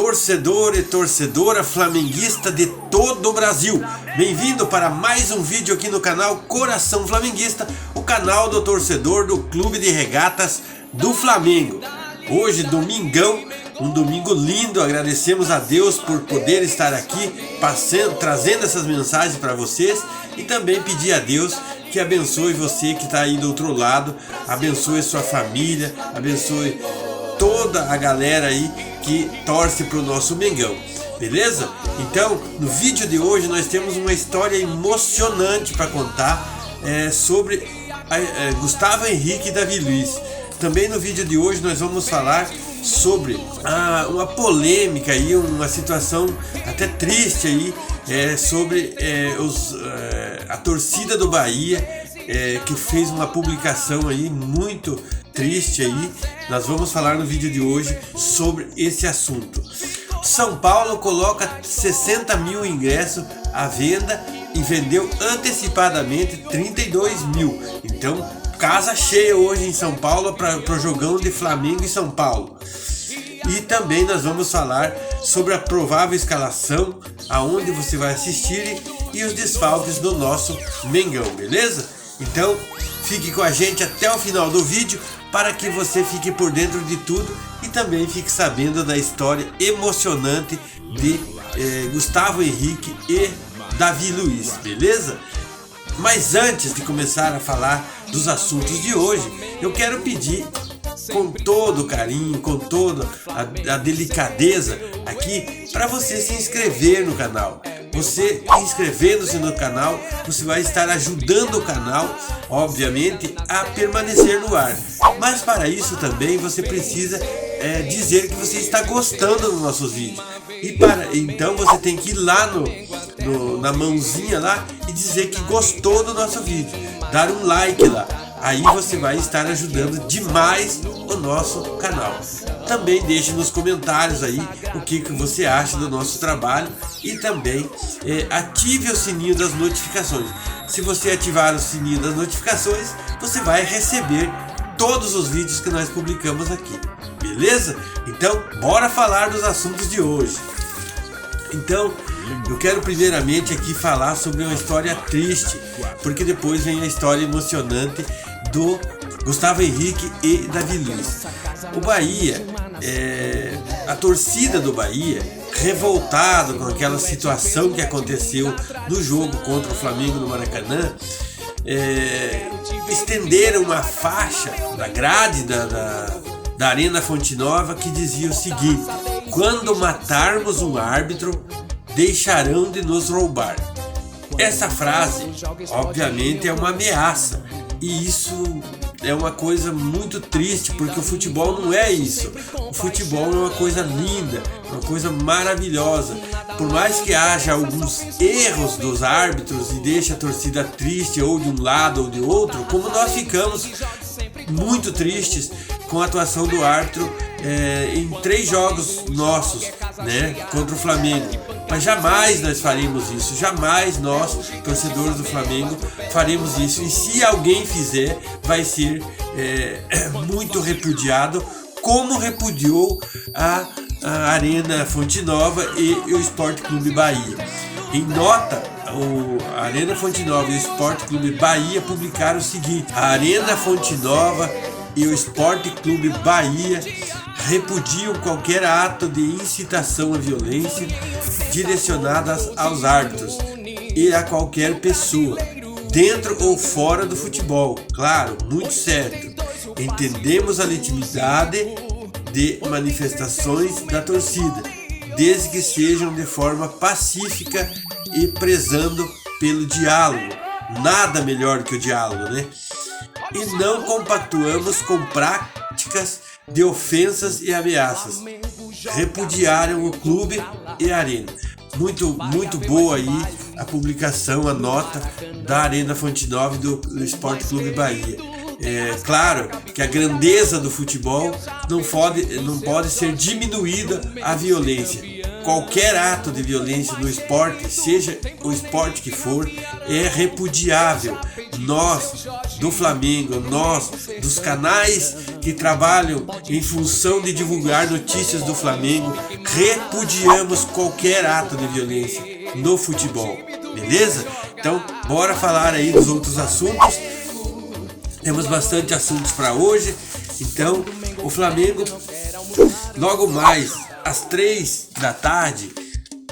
torcedor e torcedora flamenguista de todo o Brasil. Bem-vindo para mais um vídeo aqui no canal Coração Flamenguista, o canal do torcedor do Clube de Regatas do Flamengo. Hoje, domingão, um domingo lindo, agradecemos a Deus por poder estar aqui trazendo essas mensagens para vocês e também pedir a Deus que abençoe você que está aí do outro lado, abençoe sua família, abençoe toda a galera aí que torce para o nosso Mengão, beleza? Então, no vídeo de hoje nós temos uma história emocionante para contar sobre Gustavo Henrique e Davi Luiz. Também no vídeo de hoje nós vamos falar sobre uma polêmica aí, uma situação até triste aí, sobre a torcida do Bahia, que fez uma publicação aí muito triste aí. Nós vamos falar no vídeo de hoje sobre esse assunto. São Paulo coloca 60 mil ingressos à venda e vendeu antecipadamente 32 mil. Então, casa cheia hoje em São Paulo para o jogão de Flamengo e São Paulo. E também nós vamos falar sobre a provável escalação, aonde você vai assistir e os desfalques do nosso Mengão, beleza? Então, fique com a gente até o final do vídeo para que você fique por dentro de tudo e também fique sabendo da história emocionante de Gustavo Henrique e Davi Luiz, beleza? Mas antes de começar a falar dos assuntos de hoje, eu quero pedir com todo o carinho, com toda a delicadeza aqui, para você se inscrever no canal. Você inscrevendo-se no canal, você vai estar ajudando o canal, obviamente, a permanecer no ar. Mas para isso também você precisa dizer que você está gostando dos nossos vídeos. Então você tem que ir lá na mãozinha lá e dizer que gostou do nosso vídeo, dar um like lá. Aí você vai estar ajudando demais o nosso canal. Também deixe nos comentários aí o que você acha do nosso trabalho e também ative o sininho das notificações. Se você ativar o sininho das notificações, você vai receber todos os vídeos que nós publicamos aqui, beleza? Então, bora falar dos assuntos de hoje. Então, eu quero primeiramente aqui falar sobre uma história triste, porque depois vem a história emocionante do Gustavo Henrique e Davi Luiz. O Bahia, a torcida do Bahia, revoltado com aquela situação que aconteceu no jogo contra o Flamengo no Maracanã, estenderam uma faixa da grade da Arena Fonte Nova que dizia o seguinte: quando matarmos um árbitro, deixarão de nos roubar. Essa frase, obviamente, é uma ameaça, e isso é uma coisa muito triste, porque o futebol não é isso. O futebol é uma coisa linda, uma coisa maravilhosa. Por mais que haja alguns erros dos árbitros e deixe a torcida triste, ou de um lado ou de outro, como nós ficamos muito tristes com a atuação do árbitro em 3 jogos nossos, né, contra o Flamengo. Mas jamais nós faremos isso, jamais nós, torcedores do Flamengo, faremos isso. E se alguém fizer, vai ser muito repudiado, como repudiou a Arena Fonte Nova e o Sport Clube Bahia. Em nota, a Arena Fonte Nova e o Sport Clube Bahia publicaram o seguinte: a Arena Fonte Nova e o Sport Clube Bahia repudiam qualquer ato de incitação à violência direcionadas aos árbitros e a qualquer pessoa, dentro ou fora do futebol. Claro, muito certo. Entendemos a legitimidade de manifestações da torcida, desde que sejam de forma pacífica e prezando pelo diálogo. Nada melhor que o diálogo, né? E não compactuamos com práticas de ofensas e ameaças. Repudiaram o clube e a arena. Muito boa aí a publicação, a nota da Arena Fonte Nova e do Sport Clube Bahia. Claro que a grandeza do futebol não pode ser diminuída a violência. Qualquer ato de violência no esporte, seja o esporte que for, é repudiável. Nós do Flamengo, nós dos canais que trabalham em função de divulgar notícias do Flamengo, repudiamos qualquer ato de violência no futebol, beleza? Então, bora falar aí dos outros assuntos. Temos bastante assuntos para hoje. Então, o Flamengo, logo mais às 3 da tarde,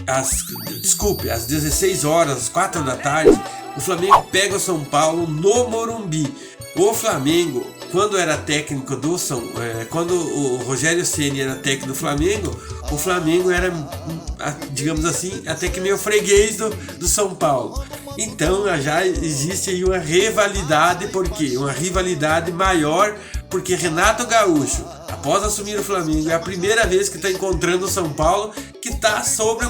às 16 horas, às 4 da tarde, o Flamengo pega o São Paulo no Morumbi. O Flamengo, quando era técnico quando o Rogério Ceni era técnico do Flamengo, o Flamengo era, digamos assim, até que meio freguês do São Paulo. Então já existe aí uma rivalidade, porque uma rivalidade maior, porque Renato Gaúcho, após assumir o Flamengo, é a primeira vez que está encontrando o São Paulo, que está sob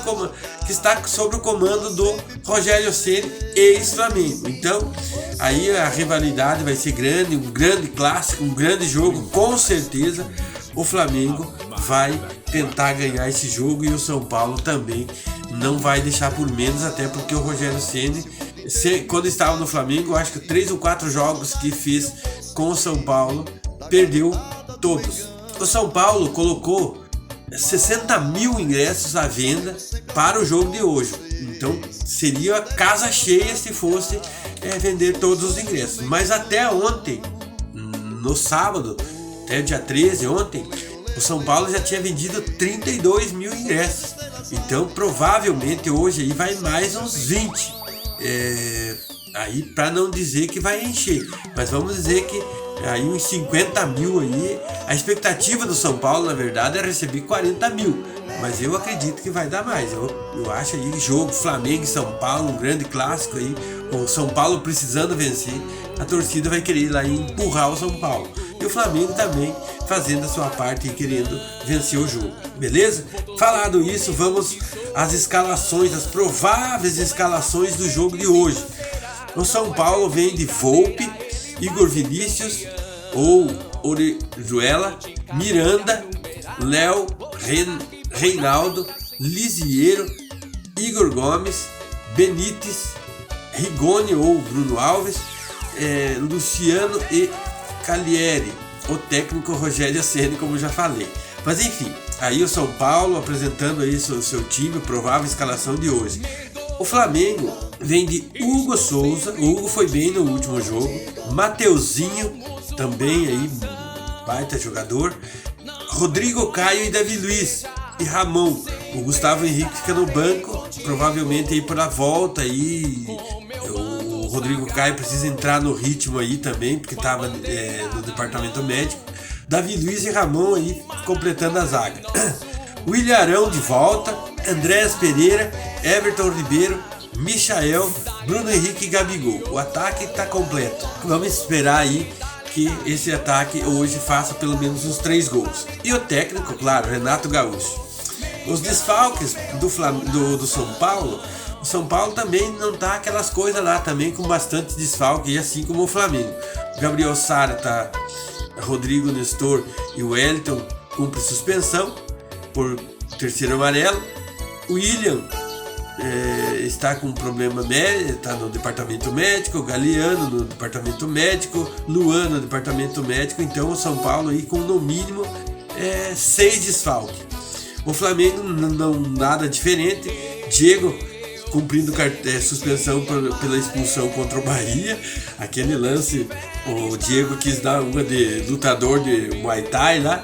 o comando do Rogério Ceni, ex-Flamengo. Então, aí a rivalidade vai ser grande, um grande clássico, um grande jogo, com certeza. O Flamengo vai tentar ganhar esse jogo e o São Paulo também não vai deixar por menos, até porque o Rogério Ceni, quando estava no Flamengo, acho que 3 ou 4 jogos que fez com o São Paulo, perdeu todos. O São Paulo colocou 60 mil ingressos à venda para o jogo de hoje. Então seria casa cheia se fosse vender todos os ingressos. Mas até ontem, no sábado, até o dia 13, ontem, o São Paulo já tinha vendido 32 mil ingressos. Então provavelmente hoje aí vai mais uns 20. Aí, para não dizer que vai encher, mas vamos dizer que aí uns 50 mil aí. A expectativa do São Paulo, na verdade, é receber 40 mil, mas eu acredito que vai dar mais. Eu acho aí jogo Flamengo e São Paulo, um grande clássico aí, o São Paulo precisando vencer, a torcida vai querer ir lá e empurrar o São Paulo, e o Flamengo também fazendo a sua parte e querendo vencer o jogo, beleza? Falado isso, vamos às escalações, as prováveis escalações do jogo de hoje. O São Paulo vem de Volpi, Igor Vinícius ou Orejuela, Miranda, Léo, Reinaldo, Lisiero, Igor Gomes, Benítez, Rigoni ou Bruno Alves, Luciano e Calieri, o técnico Rogério Ceni, como já falei. Mas enfim, aí o São Paulo apresentando aí seu time, provável escalação de hoje. O Flamengo vem de Hugo Souza, o Hugo foi bem no último jogo, Mateuzinho, também aí, baita jogador, Rodrigo Caio e Davi Luiz, e Ramon. O Gustavo Henrique fica no banco, provavelmente aí para a volta aí. O Rodrigo Caio precisa entrar no ritmo aí também, porque estava no departamento médico. Davi Luiz e Ramon aí completando a zaga. O Ilharão de volta, Andréas Pereira, Everton Ribeiro, Michael, Bruno Henrique e Gabigol. O ataque está completo. Vamos esperar aí que esse ataque hoje faça pelo menos uns 3 gols. E o técnico, claro, Renato Gaúcho. Os desfalques do São Paulo, o São Paulo também não tá aquelas coisas lá, também com bastante desfalque, assim como o Flamengo. O Gabriel Sara tá, Rodrigo Nestor e o Wellington cumpre suspensão por terceiro amarelo. O William está com problema médico, está no departamento médico, Galeano no departamento médico, Luan no departamento médico. Então o São Paulo aí com no mínimo 6 desfalques. O Flamengo não nada diferente. Diego cumprindo suspensão pela expulsão contra o Bahia. Aquele lance, o Diego quis dar uma de lutador de Muay Thai lá.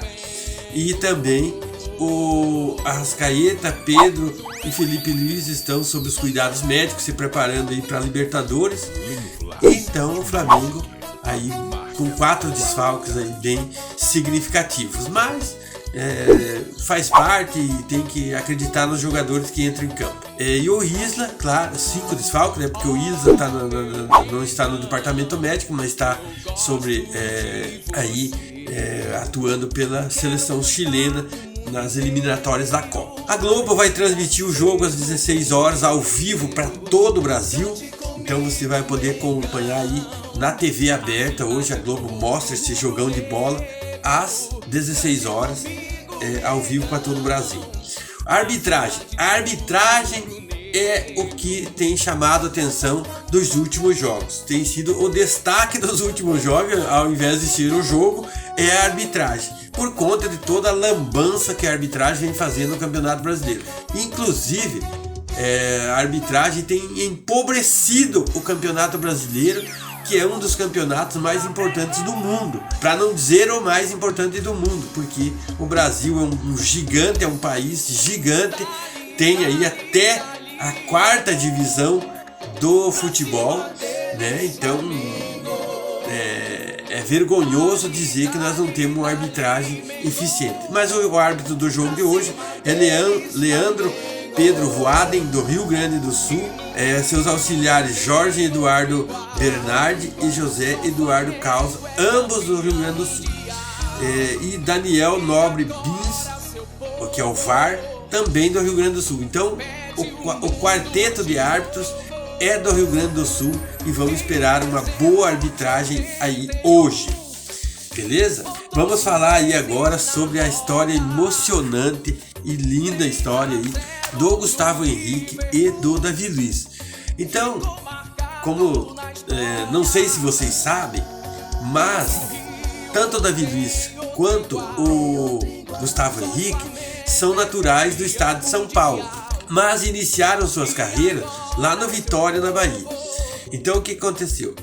E também o Arrascaeta, Pedro e Felipe Luiz estão sob os cuidados médicos, se preparando aí para a Libertadores. Então o Flamengo aí com 4 desfalques aí bem significativos, mas faz parte e tem que acreditar nos jogadores que entram em campo. E o Isla, claro, 5 desfalques, né, porque o Isla não está no departamento médico, mas está sobre atuando pela seleção chilena nas eliminatórias da Copa. A Globo vai transmitir o jogo às 16 horas ao vivo para todo o Brasil. Então você vai poder acompanhar aí na TV aberta. Hoje a Globo mostra esse jogão de bola às 16 horas ao vivo para todo o Brasil. A arbitragem é o que tem chamado a atenção dos últimos jogos. Tem sido o destaque dos últimos jogos, ao invés de ser o jogo, é a arbitragem, por conta de toda a lambança que a arbitragem vem fazendo no Campeonato Brasileiro. Inclusive, a arbitragem tem empobrecido o Campeonato Brasileiro, que é um dos campeonatos mais importantes do mundo, para não dizer o mais importante do mundo, porque o Brasil é um gigante, é um país gigante, tem aí até a 4ª divisão do futebol, né? Então é vergonhoso dizer que nós não temos uma arbitragem eficiente. Mas o árbitro do jogo de hoje é Leandro Pedro Voaden, do Rio Grande do Sul, seus auxiliares Jorge Eduardo Bernardi e José Eduardo Causa, ambos do Rio Grande do Sul, e Daniel Nobre Bins, que é o VAR, também do Rio Grande do Sul. Então o quarteto de árbitros é do Rio Grande do Sul e vamos esperar uma boa arbitragem aí hoje. Beleza? Vamos falar aí agora sobre a história emocionante e linda história aí do Gustavo Henrique e do Davi Luiz. Então, como não sei se vocês sabem, mas tanto o Davi Luiz quanto o Gustavo Henrique são naturais do estado de São Paulo, mas iniciaram suas carreiras lá no Vitória, na Bahia. Então o que aconteceu?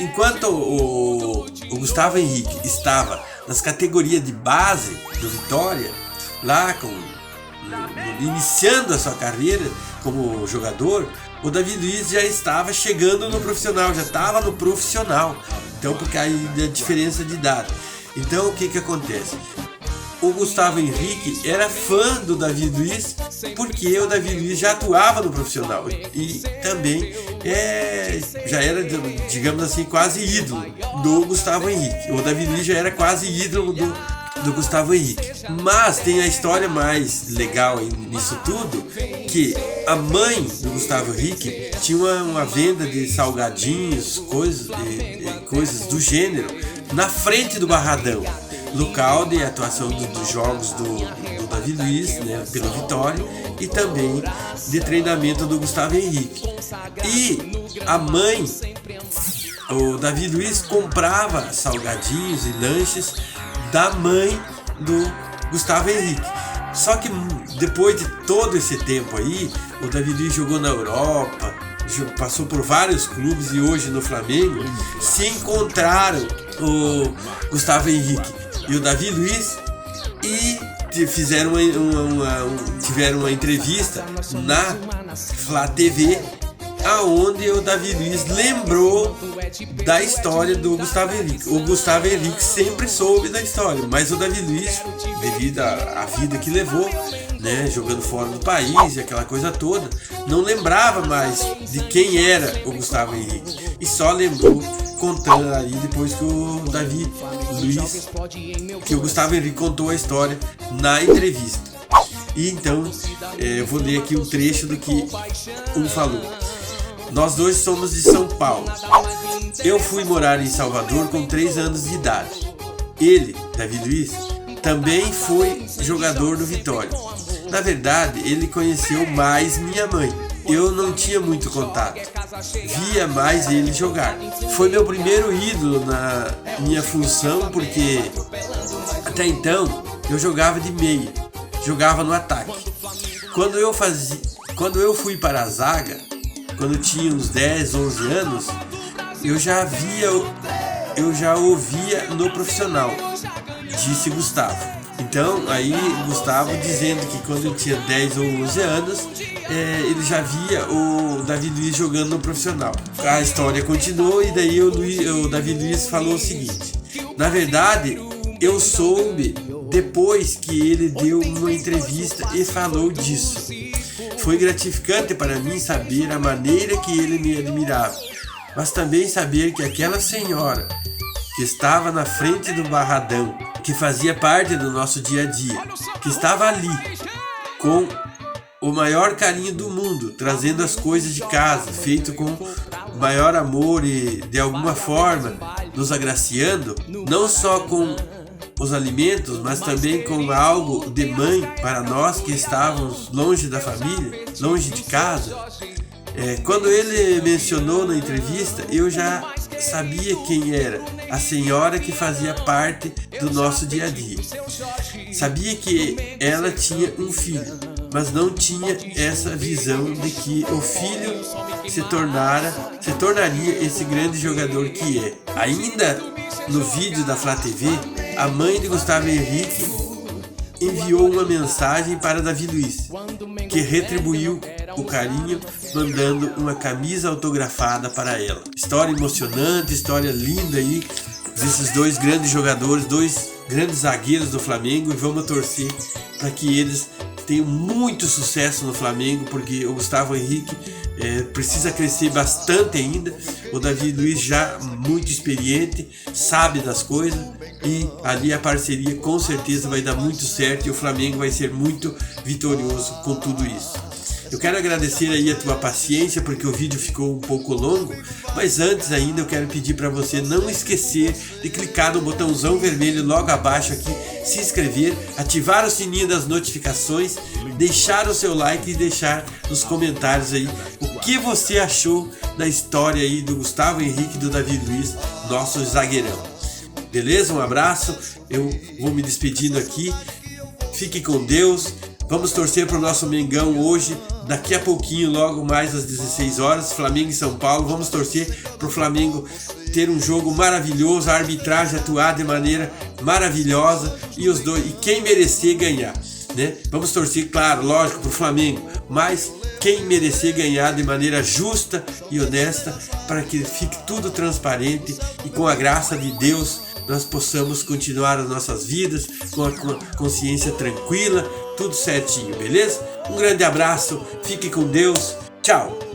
Enquanto o Gustavo Henrique estava nas categorias de base do Vitória, lá iniciando a sua carreira como jogador, o Davi Luiz já estava chegando no profissional, já estava no profissional. Então, porque aí a diferença de idade. Então, o que acontece? O Gustavo Henrique era fã do Davi Luiz, porque o Davi Luiz já atuava no profissional e também já era, digamos assim, quase ídolo do Gustavo Henrique. O Davi Luiz já era quase ídolo do Gustavo Henrique. Mas tem a história mais legal nisso tudo, que a mãe do Gustavo Henrique tinha uma venda de salgadinhos, coisas do gênero, na frente do Barradão, local de atuação dos jogos do Davi Luiz, né, pelo Vitória, e também de treinamento do Gustavo Henrique. E a mãe, o Davi Luiz, comprava salgadinhos e lanches da mãe do Gustavo Henrique. Só que depois de todo esse tempo aí, o Davi Luiz jogou na Europa, passou por vários clubes e hoje no Flamengo, se encontraram o Gustavo Henrique e o Davi Luiz e tiveram uma entrevista na Flá TV, aonde o Davi Luiz lembrou da história do Gustavo Henrique. O Gustavo Henrique sempre soube da história, mas o Davi Luiz, devido à vida que levou, né, jogando fora do país e aquela coisa toda, não lembrava mais de quem era o Gustavo Henrique e só lembrou contando aí depois que o Davi Luiz, que o Gustavo Henrique contou a história na entrevista. E então eu vou ler aqui um trecho do que um falou. Nós dois somos de São Paulo. Eu fui morar em Salvador com 3 anos de idade. Ele, Davi Luiz, também foi jogador do Vitória. Na verdade, ele conheceu mais minha mãe. Eu não tinha muito contato. Via mais ele jogar. Foi meu primeiro ídolo na minha função, porque até então eu jogava de meia, jogava no ataque. Quando eu fui para a zaga, quando eu tinha uns 10, 11 anos, eu já ouvia no profissional, disse Gustavo. Então, aí Gustavo dizendo que quando eu tinha 10 ou 11 anos, ele já via o Davi Luiz jogando no profissional. A história continuou e daí o Davi Luiz falou o seguinte: na verdade, eu soube depois que ele deu uma entrevista e falou disso. Foi gratificante para mim saber a maneira que ele me admirava, mas também saber que aquela senhora que estava na frente do Barradão, que fazia parte do nosso dia a dia, que estava ali com o maior carinho do mundo, trazendo as coisas de casa, feito com o maior amor e de alguma forma nos agraciando, não só com os alimentos, mas também com algo de mãe para nós que estávamos longe da família, longe de casa. Quando ele mencionou na entrevista, eu já sabia quem era a senhora que fazia parte do nosso dia a dia. Sabia que ela tinha um filho, mas não tinha essa visão de que o filho se tornaria esse grande jogador que é. Ainda no vídeo da Flá TV, a mãe de Gustavo Henrique enviou uma mensagem para Davi Luiz, que retribuiu o carinho mandando uma camisa autografada para ela. História emocionante, história linda aí desses dois grandes jogadores, dois grandes zagueiros do Flamengo, e vamos torcer para que eles tenham muito sucesso no Flamengo, porque o Gustavo Henrique precisa crescer bastante ainda. O Davi Luiz já muito experiente, sabe das coisas, e ali a parceria com certeza vai dar muito certo e o Flamengo vai ser muito vitorioso com tudo isso. Eu quero agradecer aí a tua paciência, porque o vídeo ficou um pouco longo, mas antes ainda eu quero pedir para você não esquecer de clicar no botãozão vermelho logo abaixo aqui, se inscrever, ativar o sininho das notificações, deixar o seu like e deixar nos comentários aí o que você achou da história aí do Gustavo Henrique e do Davi Luiz, nosso zagueirão. Beleza? Um abraço, eu vou me despedindo aqui, fique com Deus. Vamos torcer para o nosso Mengão hoje, daqui a pouquinho, logo mais às 16 horas, Flamengo e São Paulo. Vamos torcer para o Flamengo ter um jogo maravilhoso, a arbitragem atuar de maneira maravilhosa e quem merecer ganhar, né? Vamos torcer, claro, lógico, para o Flamengo, mas quem merecer ganhar de maneira justa e honesta, para que fique tudo transparente e com a graça de Deus nós possamos continuar as nossas vidas com a consciência tranquila, tudo certinho, beleza? Um grande abraço, fique com Deus, tchau!